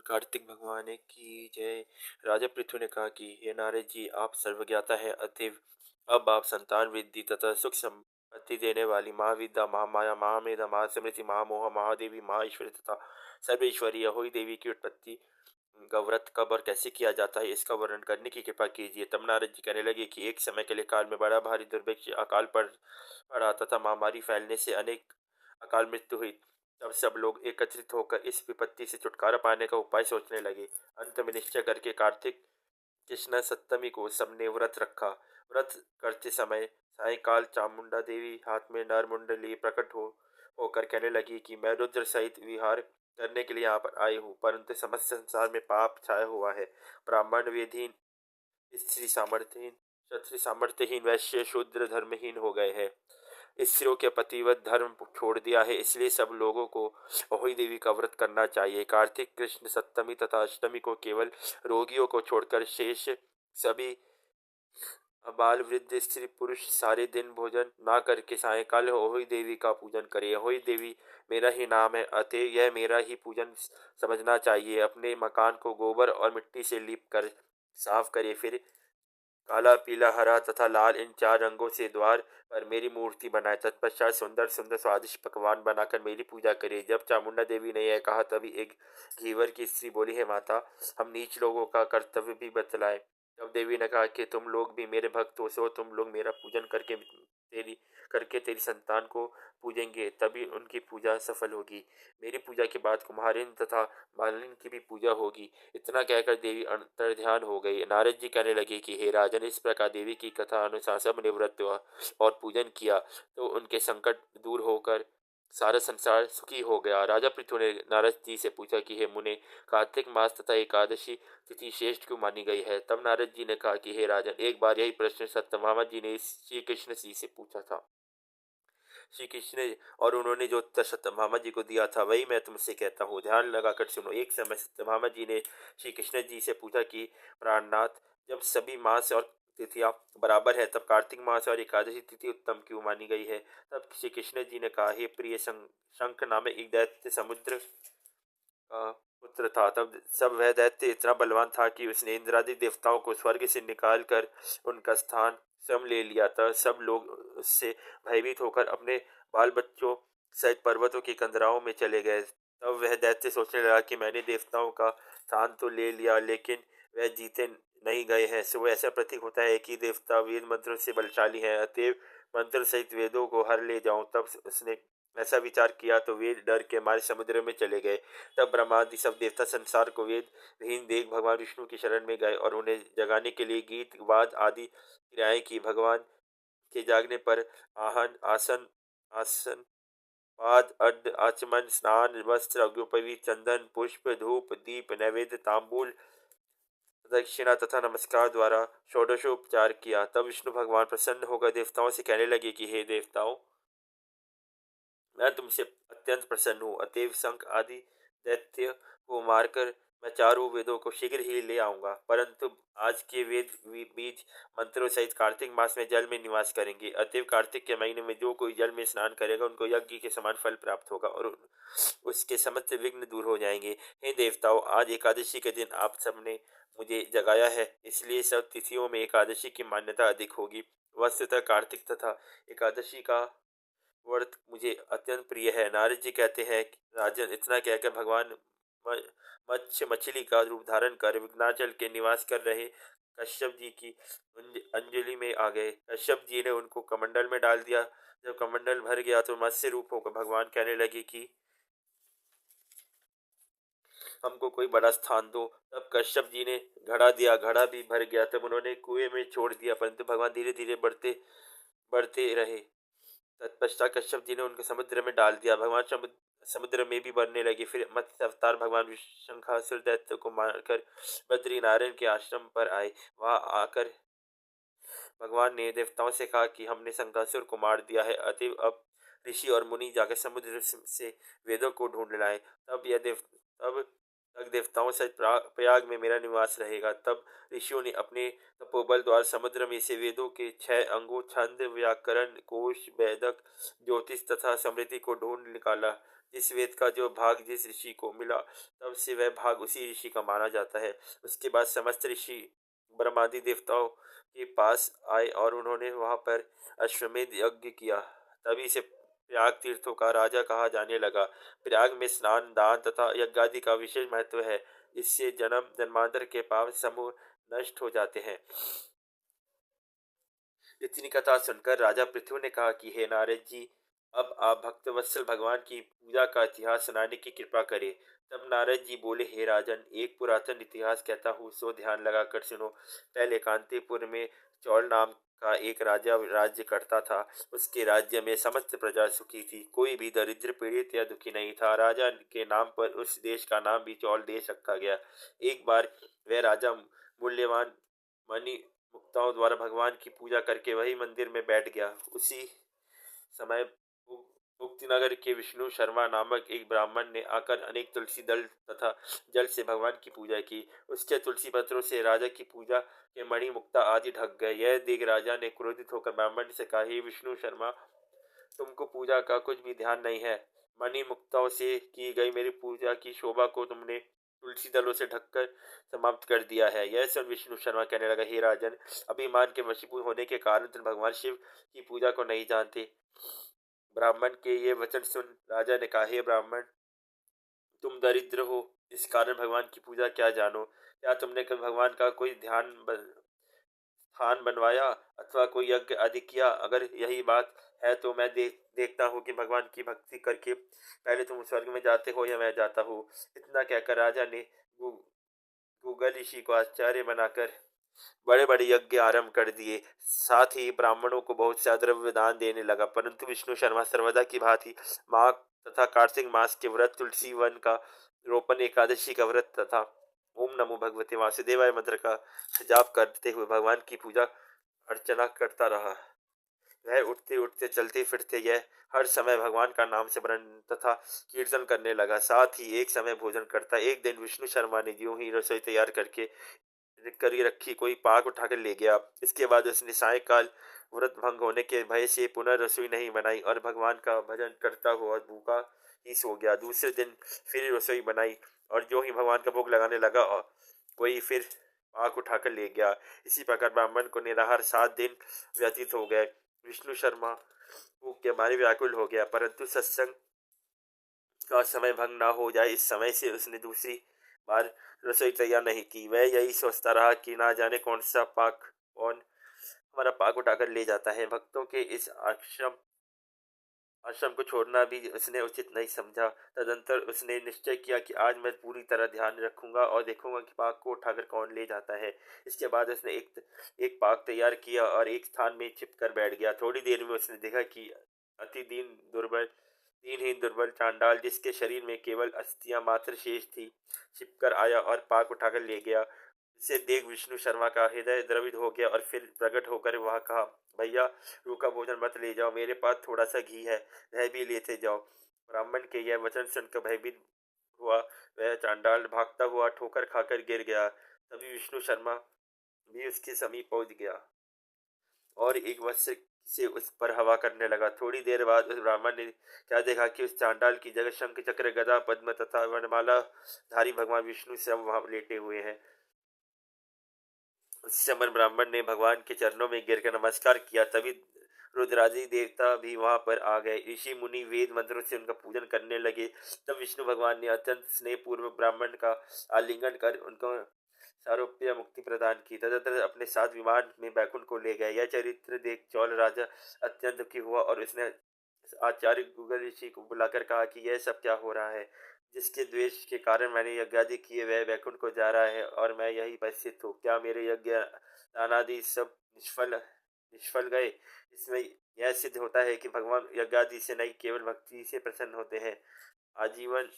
बोल कार्तिक भगवान की जय। राजा पृथु ने कहा कि हे नारद जी, आप सर्वज्ञाता है, अतएव अब आप संतान वृद्धि तथा सुख संपत्ति देने वाली महाविद्या, महामाया, महामेधा, महास्मृति, महामोह, महादेवी, महाईश्वरी तथा सर्वेश्वरी अहोई देवी की उत्पत्ति का व्रत कब और कैसे किया जाता है, इसका वर्णन करने की कृपा कीजिए। तब नारद जी कहने लगे कि एक समय के लिए काल में बड़ा भारी दुर्भिक्ष अकाल पड़ा तथा महामारी फैलने से अनेक अकाल मृत्यु हुई। तब सब लोग एकत्रित होकर इस विपत्ति से छुटकारा पाने का उपाय सोचने लगे। अंत में निश्चय करके कार्तिक कृष्ण सप्तमी को सबने व्रत रखा। व्रत करते समय सायंकाल चामुंडा देवी हाथ में नर मुंडली प्रकट होकर कहने लगी कि मैं रुद्र सहित विहार करने के लिए यहाँ पर आई हूँ, परंतु समस्त संसार में पाप छाया हुआ है। ब्राह्मण वेदहीन, स्त्री सामर्थ्यहीन, क्षत्रिय सामर्थ्यहीन, वैश्य शूद्र धर्महीन हो गए हैं। स्त्रियों के पतिव्रत धर्म छोड़ दिया है, इसलिए सब लोगों को अहोई देवी का व्रत करना चाहिए। कार्तिक कृष्ण सप्तमी तथा अष्टमी को केवल रोगियों को छोड़कर शेष सभी बाल वृद्ध स्त्री पुरुष सारे दिन भोजन ना करके सायंकाल अहोई देवी का पूजन करें। अहोई देवी मेरा ही नाम है, अतः यह मेरा ही पूजन समझना चाहिए। अपने मकान को गोबर और मिट्टी से लीप कर साफ करे, फिर काला, पीला, हरा तथा लाल इन चार रंगों से द्वार पर मेरी मूर्ति बनाए। तत्पश्चात सुंदर सुंदर स्वादिष्ट पकवान बनाकर मेरी पूजा करे। जब चामुंडा देवी ने यह कहा तभी एक घीवर की स्त्री बोली, है माता, हम नीच लोगों का कर्तव्य भी बतलाए। तब देवी ने कहा कि तुम लोग भी मेरे भक्त हो, सो तुम लोग मेरा पूजन तेरी संतान को पूजेंगे, तभी उनकी पूजा सफल होगी। मेरी पूजा के बाद कुम्हारिन तथा मालिन की भी पूजा होगी। इतना कहकर देवी अंतर्ध्यान हो गई। नारद जी कहने लगे कि हे राजन, इस प्रकार देवी की कथा अनुसार सब ने व्रत और पूजन किया तो उनके संकट दूर होकर सारा संसार सुखी हो गया। राजा पृथु ने नारद जी से पूछा कि हे मुने, कार्तिक मास तथा एकादशी तिथि श्रेष्ठ क्यों मानी गई है। तब नारद जी ने कहा कि हे राजन, एक बार यही प्रश्न सत्यभामा जी ने श्री कृष्ण जी से पूछा था। श्री कृष्ण ने और उन्होंने जो उत्तर सत्यभामा जी को दिया था वही मैं तुमसे कहता हूँ, ध्यान लगाकर सुनो। एक समय सत्यभामा जी ने श्री कृष्ण जी से पूछा कि प्राणनाथ, जब सभी मास और तिथियां बराबर है तब कार्तिक मास और एकादशी तिथि उत्तम क्यों मानी गई है। तब श्री कृष्ण जी ने कहा, हे प्रिय, शंख नामक एक दैत्य समुद्र का पुत्र था। तब सब वह दैत्य इतना बलवान था कि उसने इंद्रादि देवताओं को स्वर्ग से निकाल कर उनका स्थान स्वयं ले लिया था। सब लोग उससे भयभीत होकर अपने बाल बच्चों सहित पर्वतों की कंदराओं में चले गए। तब वह दैत्य सोचने लगा कि मैंने देवताओं का स्थान तो ले लिया, लेकिन वह जीते नहीं गए हैं। सो ऐसा प्रतीक होता है कि देवता वेद मंत्रों से बलशाली हैं, अतएव मंत्र सहित वेदों को हर ले जाऊं। तब उसने ऐसा विचार किया तो वे डर के मारे समुद्र में चले गए। तब ब्रह्मादि सब देवता संसार को वेद विहीन देख भगवान विष्णु की शरण में गए और उन्हें जगाने के लिए गीत वाद आदि क्रियाएं की। भगवान के जागने पर आहन, आसन, आसन पाद, अड्ड, आचमन, स्नान, वस्त्र, अग्योपवीत, चंदन, पुष्प, धूप, दीप, नैवेद्य, तांबूल, दक्षिणा तथा नमस्कार द्वारा षोडशोपचार किया। तब विष्णु भगवान प्रसन्न होकर देवताओं से कहने लगे कि हे देवताओं, मैं तुमसे अत्यंत प्रसन्न हूँ, अतएव शंख आदि दैत्य को मारकर मैं चारों वेदों को शीघ्र ही ले आऊंगा। परंतु आज के वेद बीज मंत्रों सहित कार्तिक मास में जल में निवास करेंगे, अतएव कार्तिक के महीने में जो कोई जल में स्नान करेगा उनको यज्ञ के समान फल प्राप्त होगा और उसके समस्त विघ्न दूर हो जाएंगे। हे देवताओं, आज एकादशी के दिन आप सबने मुझे जगाया है, इसलिए सब तिथियों में एकादशी की मान्यता अधिक होगी। वस्तुतः कार्तिक तथा एकादशी का व्रत मुझे अत्यंत प्रिय है। नारद जी कहते हैं कि राजन, इतना कहकर भगवान मत्स्य मछली का रूप धारण कर विघ्नाचल के निवास कर रहे कश्यप जी की अंजलि में आ गए। कश्यप जी ने उनको कमंडल में डाल दिया। जब कमंडल भर गया तो मत्स्य रूप होकर भगवान कहने लगे कि हमको कोई बड़ा स्थान दो। तब कश्यप जी ने घड़ा दिया, घड़ा भी भर गया। तब उन्होंने कुएं में छोड़ दिया, परंतु भगवान धीरे धीरे बढ़ते बढ़ते रहे। तत्पश्चात कश्यप जी ने उनको समुद्र में डाल दिया। भगवान समुद्र में भी बढ़ने लगे। फिर मत्स्य अवतार भगवान शंखासुर दैत्य को मारकर बद्री नारायण के आश्रम पर आए। वहां आकर भगवान ने देवताओं से कहा कि हमने शंखासुर को मार दिया है, अतएव अब ऋषि और मुनि जाकर समुद्र से वेदों को ढूंढ लाए। तब तक देवताओं सहित प्रयाग में मेरा निवास रहेगा। तब ऋषियों ने अपने तपोबल द्वारा समुद्र में से वेदों के 6 अंगों छंद, व्याकरण, कोश, वेदक, ज्योतिष तथा स्मृति को ढूंढ निकाला। इस वेद का जो भाग जिस ऋषि को मिला तब से वह भाग उसी ऋषि का माना जाता है। उसके बाद समस्त ऋषि ब्रह्मादि देवताओं के पास आए और उन्होंने वहां पर अश्वमेध यज्ञ किया। तभी से प्रयाग तीर्थों का राजा कहा जाने लगा। प्रयाग में स्नान, दान तथा यज्ञादि का विशेष महत्व है। इससे जन्म जन्मांतर के पाप समूह नष्ट हो जाते हैं। इतनी कथा सुनकर राजा पृथु ने कहा कि हे नारद जी, अब आप भक्तवत्सल भगवान की पूजा का इतिहास सुनाने की कृपा करें। तब नारद जी बोले, हे राजन, एक पुरातन इतिहास कहता हूँ, सो ध्यान लगाकर सुनो। पहले कांतिपुर में चौल नाम का एक राजा राज्य करता था। उसके राज्य में समस्त प्रजा सुखी थी, कोई भी दरिद्र, पीड़ित या दुखी नहीं था। राजा के नाम पर उस देश का नाम भी चौल देश रखा गया। एक बार वह राजा मूल्यवान मणि मुक्ताओं द्वारा भगवान की पूजा करके वही मंदिर में बैठ गया। उसी समय मुक्तिनगर के विष्णु शर्मा नामक एक ब्राह्मण ने आकर अनेक तुलसी दल तथा जल से भगवान की पूजा की। उसके तुलसी पत्रों से राजा की पूजा के मणि मुक्ता आदि ढक गए। यह देख राजा ने क्रोधित होकर ब्राह्मण से कहा, हे विष्णु शर्मा, तुमको पूजा का कुछ भी ध्यान नहीं है। मणि मुक्ताओं से की गई मेरी पूजा की शोभा को तुमने तुलसी दलों से ढककर समाप्त कर दिया है। यह सुन विष्णु शर्मा कहने लगा, हे राजन, अभिमान के वशीभूत होने के कारण तुम भगवान शिव की पूजा को नहीं जानते। ब्राह्मण के ये वचन सुन राजा ने कहा, हे ब्राह्मण, तुम दरिद्र हो, इस कारण भगवान की पूजा क्या जानो। क्या तुमने कभी भगवान का कोई स्थान बनवाया अथवा कोई यज्ञ आदि किया? अगर यही बात है तो मैं देखता हूँ कि भगवान की भक्ति करके पहले तुम स्वर्ग में जाते हो या मैं जाता हूँ। इतना कहकर राजा ने गूगल ऋषि को आचार्य बनाकर बड़े बड़े यज्ञ आरंभ कर दिए। साथ ही ब्राह्मणों को बहुत सा द्रव्य दान देने लगा। परंतु विष्णु शर्मा सर्वदा की भांति माघ तथा कार्तिक मास के व्रत, तुलसी वन का रोपण, एकादशी का व्रत तथा ओम नमो भगवते वासुदेवाय मंत्र का जाप करते हुए भगवान की पूजा अर्चना करता रहा। वह उठते उठते, चलते फिरते यह हर समय भगवान का नाम सिमरन तथा कीर्तन करने लगा। साथ ही एक समय भोजन करता। एक दिन विष्णु शर्मा ने यूं ही रसोई तैयार करके करी रखी कोई पाक उठाकर ले गया। इसके बाद उसने सायकाल व्रत भंग होने के भय से पुनः रसोई नहीं बनाई और भगवान का भजन करता हुआ भूखा ही सो गया। दूसरे दिन फिर रसोई बनाई और जो ही भगवान का भोग लगाने लगा और कोई फिर पाक उठाकर ले गया। इसी प्रकार ब्राह्मण को निराहार 7 दिन व्यतीत हो गए। विष्णु शर्मा भूख के मारे व्याकुल हो गया, परंतु सत्संग का समय भंग ना हो जाए इस समय से उसने दूसरी बार रसोई तैयार नहीं की। वह यही सोचता रहा कि ना जाने कौन हमारा पाक उठाकर ले जाता है। भक्तों के इस आश्रम आश्रम को छोड़ना भी उसने उचित नहीं समझा। तदंतर उसने निश्चय किया कि आज मैं पूरी तरह ध्यान रखूंगा और देखूंगा कि पाक को उठाकर कौन ले जाता है। इसके बाद उसने एक पाक तैयार किया और एक स्थान में छिपकर बैठ गया। थोड़ी देर में उसने देखा कि अति दीनहीन दुर्बल चांडाल, जिसके शरीर में केवल अस्थियां मात्र शेष थी, छिपकर आया और पाक उठाकर ले गया। इसे देख विष्णु शर्मा का हृदय द्रवित हो गया और फिर प्रकट होकर वह कहा, भैया, रूखा भोजन मत ले जाओ, मेरे पास थोड़ा सा घी है, वह भी लेते जाओ। ब्राह्मण के यह वचन सुनकर भयभीत हुआ वह चांडाल भागता हुआ ठोकर खाकर गिर गया। तभी विष्णु शर्मा भी उसके समीप पहुंच गया और एक वस्त्र से उस पर हवा करने लगा। थोड़ी देर बाद उस ब्राह्मण ने क्या देखा कि उस चांडाल की जगह शंख, चक्र, गदा, पद्म तथा वनमाला धारी भगवान विष्णु सब वहां लेटे हुए हैं। उस समय ब्राह्मण ने भगवान के चरणों में गिरकर नमस्कार किया। तभी रुद्रादि देवता भी वहां पर आ गए। ऋषि मुनि वेद मंत्रों से उनका पूजन करने लगे। तब विष्णु भगवान ने अत्यंत स्नेह पूर्वक ब्राह्मण का आलिंगन कर उनको सारूप्य मुक्ति प्रदान की। तदनंतर अपने साथ विमान में बैकुंठ को ले गए। यह चरित्र देख चौल राजा अत्यंत दुखी हुआ और उसने आचार्य गूगल ऋषि को बुलाकर कहा कि यह सब क्या हो रहा है। जिसके द्वेष के कारण मैंने यज्ञादि किए वह वैकुंठ को जा रहा है और मैं यही उपस्थित हूँ। क्या मेरे यज्ञ दानादि सब निष्फल गए? इसमें यह सिद्ध होता है कि भगवान यज्ञादि से नहीं, केवल भक्ति से प्रसन्न होते हैं। आजीवन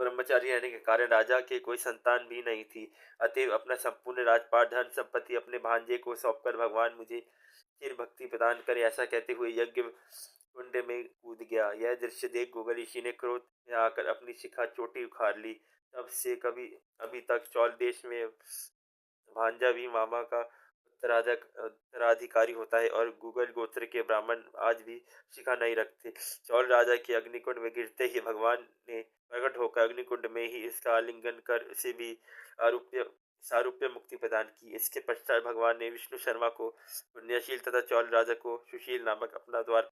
ब्रह्मचारी रहने के कारण राजा के कोई संतान भी नहीं थी। अतएव अपना संपूर्ण राजपाट, धन संपत्ति अपने भांजे को सौंपकर भगवान मुझे चिर भक्ति प्रदान करे, ऐसा कहते हुए यज्ञ कुंड में कूद गया। यह दृश्य देख गूगल ऋषि ने क्रोध में आकर अपनी शिखा चोटी उखाड़ ली। तब से कभी अभी तक चौल देश में भांजा भी मामा का उत्तराधिकारी होता है और गुगल गोत्र के ब्राह्मण आज भी शिखा नहीं रखते। चौल राजा के अग्निकुंड में गिरते ही भगवान ने प्रकट होकर अग्निकुंड में ही इसका आलिंगन कर उसे भी आरूप्य सारूप्य मुक्ति प्रदान की। इसके पश्चात भगवान ने विष्णु शर्मा को पुण्यशील तथा चौल राजा को सुशील नामक अपना द्वार